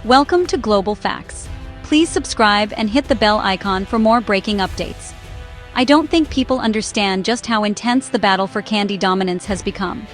Welcome to Global Facts. Please subscribe and hit the bell icon for more breaking updates. I don't think people understand just how intense the battle for candy dominance has become.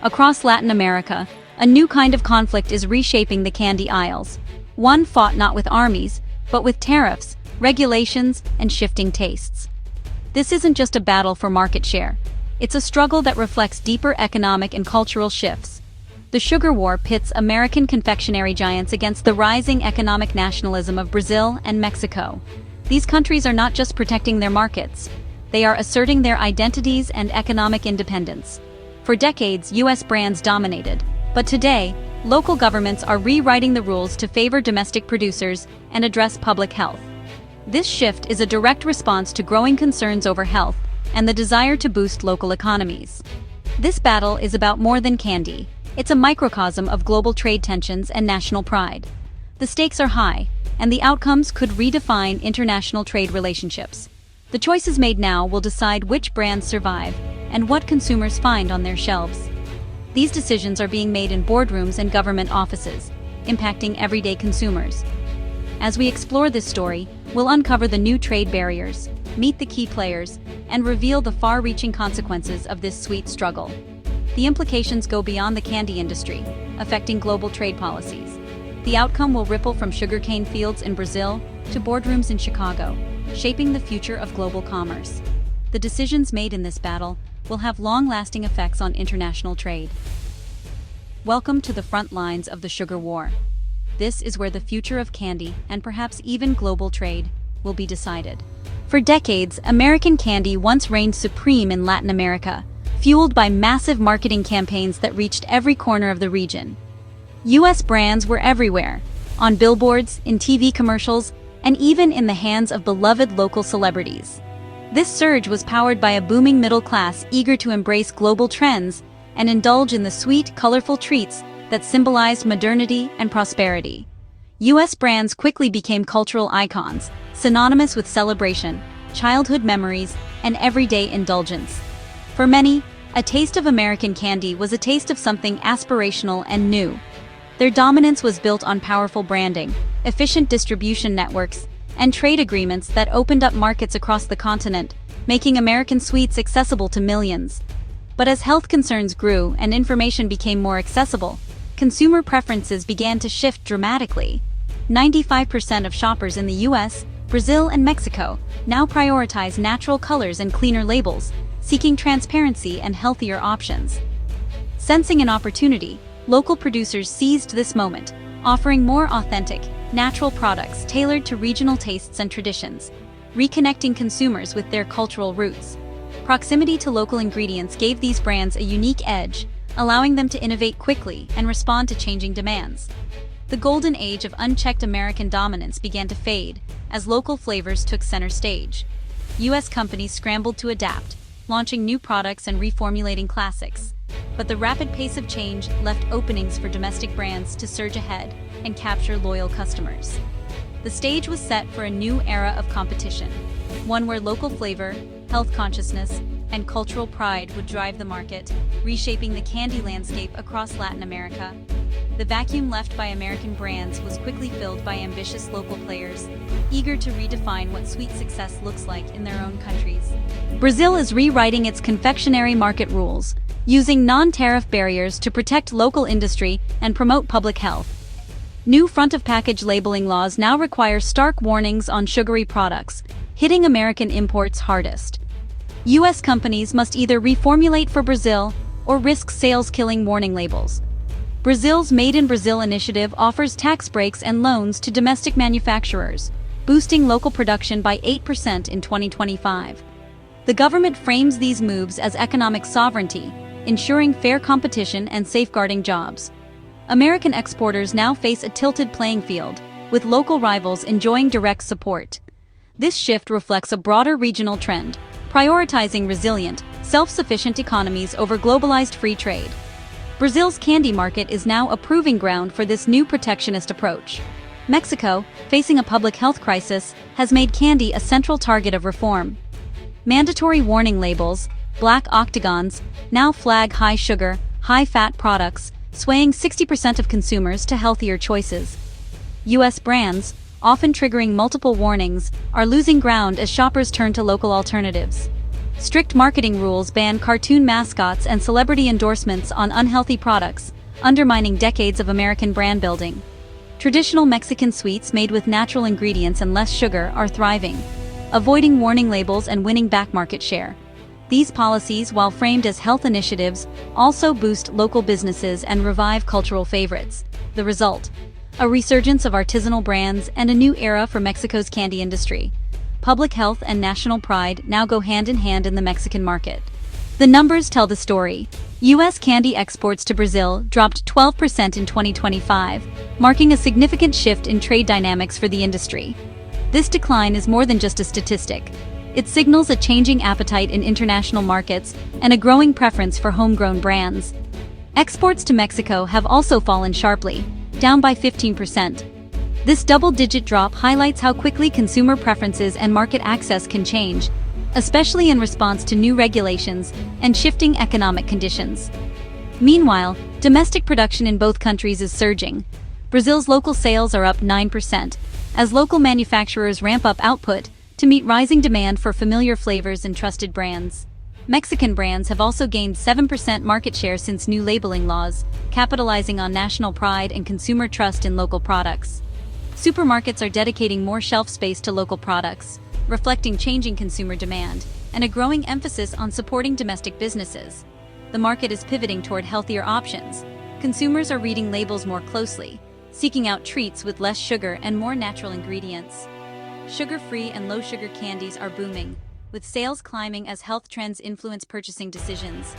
Across Latin America, a new kind of conflict is reshaping the candy aisles. One fought not with armies, but with tariffs, regulations, and shifting tastes. This isn't just a battle for market share. It's a struggle that reflects deeper economic and cultural shifts. The sugar war pits American confectionery giants against the rising economic nationalism of Brazil and Mexico. These countries are not just protecting their markets, they are asserting their identities and economic independence. For decades, U.S. brands dominated, but today, local governments are rewriting the rules to favor domestic producers and address public health. This shift is a direct response to growing concerns over health and the desire to boost local economies. This battle is about more than candy. It's a microcosm of global trade tensions and national pride. The stakes are high, and the outcomes could redefine international trade relationships. The choices made now will decide which brands survive and what consumers find on their shelves. These decisions are being made in boardrooms and government offices, impacting everyday consumers. As we explore this story, we'll uncover the new trade barriers, meet the key players, and reveal the far-reaching consequences of this sweet struggle. The implications go beyond the candy industry, affecting global trade policies. The outcome will ripple from sugarcane fields in Brazil to boardrooms in Chicago, shaping the future of global commerce. The decisions made in this battle will have long-lasting effects on international trade. Welcome to the front lines of the sugar war. This is where the future of candy, and perhaps even global trade, will be decided. For decades, American candy once reigned supreme in Latin America, fueled by massive marketing campaigns that reached every corner of the region. U.S. brands were everywhere, on billboards, in TV commercials, and even in the hands of beloved local celebrities. This surge was powered by a booming middle class eager to embrace global trends and indulge in the sweet, colorful treats that symbolized modernity and prosperity. U.S. brands quickly became cultural icons, synonymous with celebration, childhood memories, and everyday indulgence. For many, a taste of American candy was a taste of something aspirational and new. Their dominance was built on powerful branding, efficient distribution networks, and trade agreements that opened up markets across the continent, making American sweets accessible to millions. But as health concerns grew and information became more accessible, consumer preferences began to shift dramatically. 95% of shoppers in the US, Brazil, and Mexico now prioritize natural colors and cleaner labels, seeking transparency and healthier options. Sensing an opportunity, local producers seized this moment, offering more authentic, natural products tailored to regional tastes and traditions, reconnecting consumers with their cultural roots. Proximity to local ingredients gave these brands a unique edge, allowing them to innovate quickly and respond to changing demands. The golden age of unchecked American dominance began to fade as local flavors took center stage. U.S. companies scrambled to adapt, launching new products and reformulating classics. But the rapid pace of change left openings for domestic brands to surge ahead and capture loyal customers. The stage was set for a new era of competition, one where local flavor, health consciousness, and cultural pride would drive the market, reshaping the candy landscape across Latin America. The vacuum left by American brands was quickly filled by ambitious local players, eager to redefine what sweet success looks like in their own countries. Brazil is rewriting its confectionery market rules, using non-tariff barriers to protect local industry and promote public health. New front-of-package labeling laws now require stark warnings on sugary products, hitting American imports hardest. U.S. companies must either reformulate for Brazil or risk sales-killing warning labels. Brazil's Made in Brazil initiative offers tax breaks and loans to domestic manufacturers, boosting local production by 8% in 2025. The government frames these moves as economic sovereignty, ensuring fair competition and safeguarding jobs. American exporters now face a tilted playing field, with local rivals enjoying direct support. This shift reflects a broader regional trend, prioritizing resilient, self-sufficient economies over globalized free trade. Brazil's candy market is now a proving ground for this new protectionist approach. Mexico, facing a public health crisis, has made candy a central target of reform. Mandatory warning labels, black octagons, now flag high-sugar, high-fat products, swaying 60% of consumers to healthier choices. U.S. brands, often triggering multiple warnings, are losing ground as shoppers turn to local alternatives. Strict marketing rules ban cartoon mascots and celebrity endorsements on unhealthy products, undermining decades of American brand building. Traditional Mexican sweets made with natural ingredients and less sugar are thriving, avoiding warning labels and winning back market share. These policies, while framed as health initiatives, also boost local businesses and revive cultural favorites. The result: a resurgence of artisanal brands and a new era for Mexico's candy industry. Public health and national pride now go hand in hand in the Mexican market. The numbers tell the story. U.S. candy exports to Brazil dropped 12% in 2025, marking a significant shift in trade dynamics for the industry. This decline is more than just a statistic. It signals a changing appetite in international markets and a growing preference for homegrown brands. Exports to Mexico have also fallen sharply, down by 15%. This double-digit drop highlights how quickly consumer preferences and market access can change, especially in response to new regulations and shifting economic conditions. Meanwhile, domestic production in both countries is surging. Brazil's local sales are up 9%, as local manufacturers ramp up output to meet rising demand for familiar flavors and trusted brands. Mexican brands have also gained 7% market share since new labeling laws, capitalizing on national pride and consumer trust in local products. Supermarkets are dedicating more shelf space to local products, reflecting changing consumer demand and a growing emphasis on supporting domestic businesses. The market is pivoting toward healthier options. Consumers are reading labels more closely, seeking out treats with less sugar and more natural ingredients. Sugar-free and low-sugar candies are booming, with sales climbing as health trends influence purchasing decisions.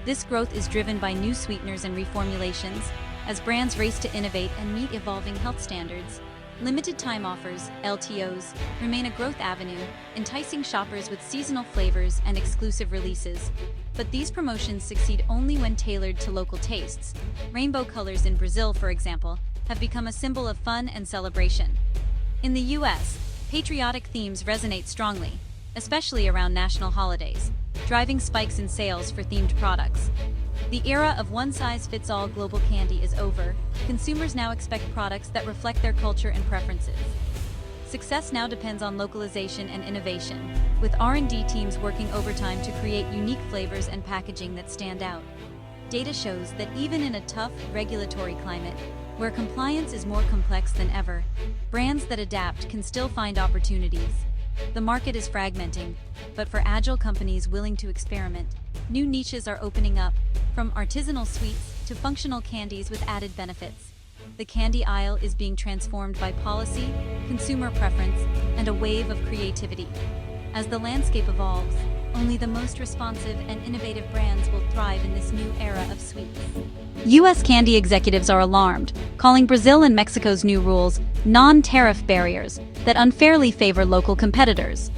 This growth is driven by new sweeteners and reformulations, as brands race to innovate and meet evolving health standards. Limited-time offers, LTOs, remain a growth avenue, enticing shoppers with seasonal flavors and exclusive releases. But these promotions succeed only when tailored to local tastes. Rainbow colors in Brazil, for example, have become a symbol of fun and celebration. In the U.S., patriotic themes resonate strongly, especially around national holidays, driving spikes in sales for themed products. The era of one-size-fits-all global candy is over. Consumers now expect products that reflect their culture and preferences. Success now depends on localization and innovation, with R&D teams working overtime to create unique flavors and packaging that stand out. Data shows that even in a tough regulatory climate, where compliance is more complex than ever, brands that adapt can still find opportunities. The market is fragmenting, but for agile companies willing to experiment, new niches are opening up, from artisanal sweets to functional candies with added benefits. The candy aisle is being transformed by policy, consumer preference, and a wave of creativity. As the landscape evolves, only the most responsive and innovative brands will thrive in this new era of sweets. U.S. candy executives are alarmed, calling Brazil and Mexico's new rules non-tariff barriers that unfairly favor local competitors.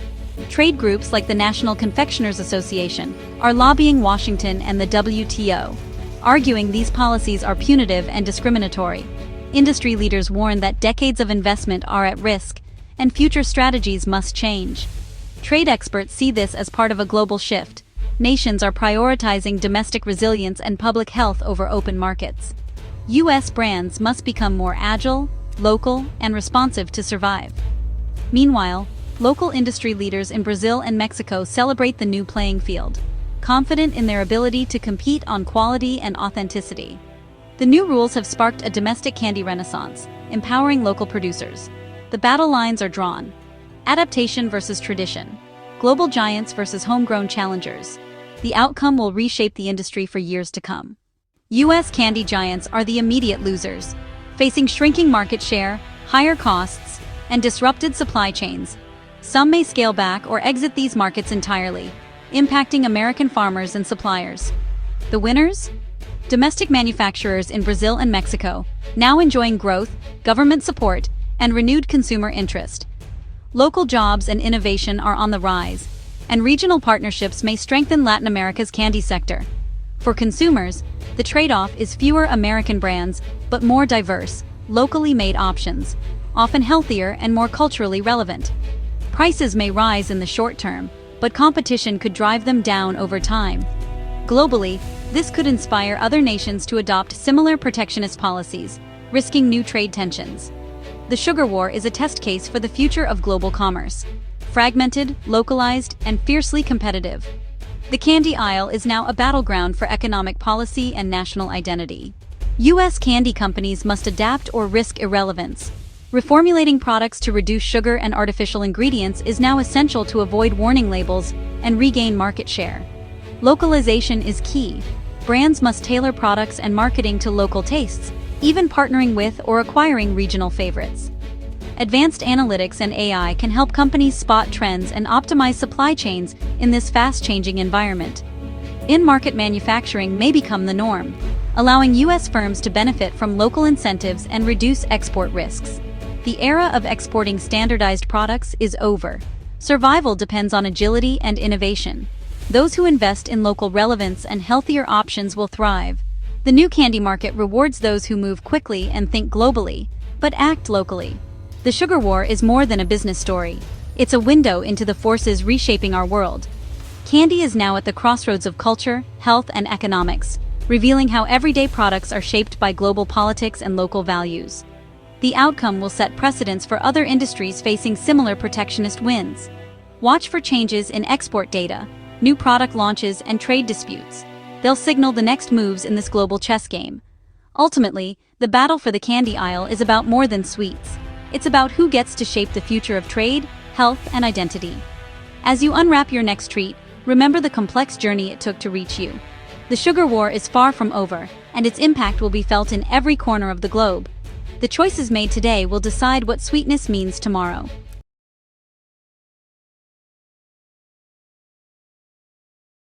Trade groups like the National Confectioners Association are lobbying Washington and the WTO, arguing these policies are punitive and discriminatory. Industry leaders warn that decades of investment are at risk, and future strategies must change. Trade experts see this as part of a global shift. Nations are prioritizing domestic resilience and public health over open markets. U.S. brands must become more agile, local, and responsive to survive. Meanwhile, local industry leaders in Brazil and Mexico celebrate the new playing field, confident in their ability to compete on quality and authenticity. The new rules have sparked a domestic candy renaissance, empowering local producers. The battle lines are drawn: adaptation versus tradition, global giants versus homegrown challengers. The outcome will reshape the industry for years to come. U.S. candy giants are the immediate losers, facing shrinking market share, higher costs, and disrupted supply chains. Some may scale back or exit these markets entirely, impacting American farmers and suppliers. The winners? Domestic manufacturers in Brazil and Mexico, now enjoying growth, government support, and renewed consumer interest. Local jobs and innovation are on the rise, and regional partnerships may strengthen Latin America's candy sector. For consumers, the trade-off is fewer American brands, but more diverse, locally made options, often healthier and more culturally relevant. Prices may rise in the short term, but competition could drive them down over time. Globally, this could inspire other nations to adopt similar protectionist policies, risking new trade tensions. The sugar war is a test case for the future of global commerce. Fragmented, localized, and fiercely competitive, the candy aisle is now a battleground for economic policy and national identity. U.S. candy companies must adapt or risk irrelevance. Reformulating products to reduce sugar and artificial ingredients is now essential to avoid warning labels and regain market share. Localization is key. Brands must tailor products and marketing to local tastes, even partnering with or acquiring regional favorites. Advanced analytics and AI can help companies spot trends and optimize supply chains in this fast-changing environment. In-market manufacturing may become the norm, allowing U.S. firms to benefit from local incentives and reduce export risks. The era of exporting standardized products is over. Survival depends on agility and innovation. Those who invest in local relevance and healthier options will thrive. The new candy market rewards those who move quickly and think globally, but act locally. The sugar war is more than a business story. It's a window into the forces reshaping our world. Candy is now at the crossroads of culture, health, and economics, revealing how everyday products are shaped by global politics and local values. The outcome will set precedents for other industries facing similar protectionist winds. Watch for changes in export data, new product launches, and trade disputes. They'll signal the next moves in this global chess game. Ultimately, the battle for the candy aisle is about more than sweets. It's about who gets to shape the future of trade, health, and identity. As you unwrap your next treat, remember the complex journey it took to reach you. The sugar war is far from over, and its impact will be felt in every corner of the globe. The choices made today will decide what sweetness means tomorrow.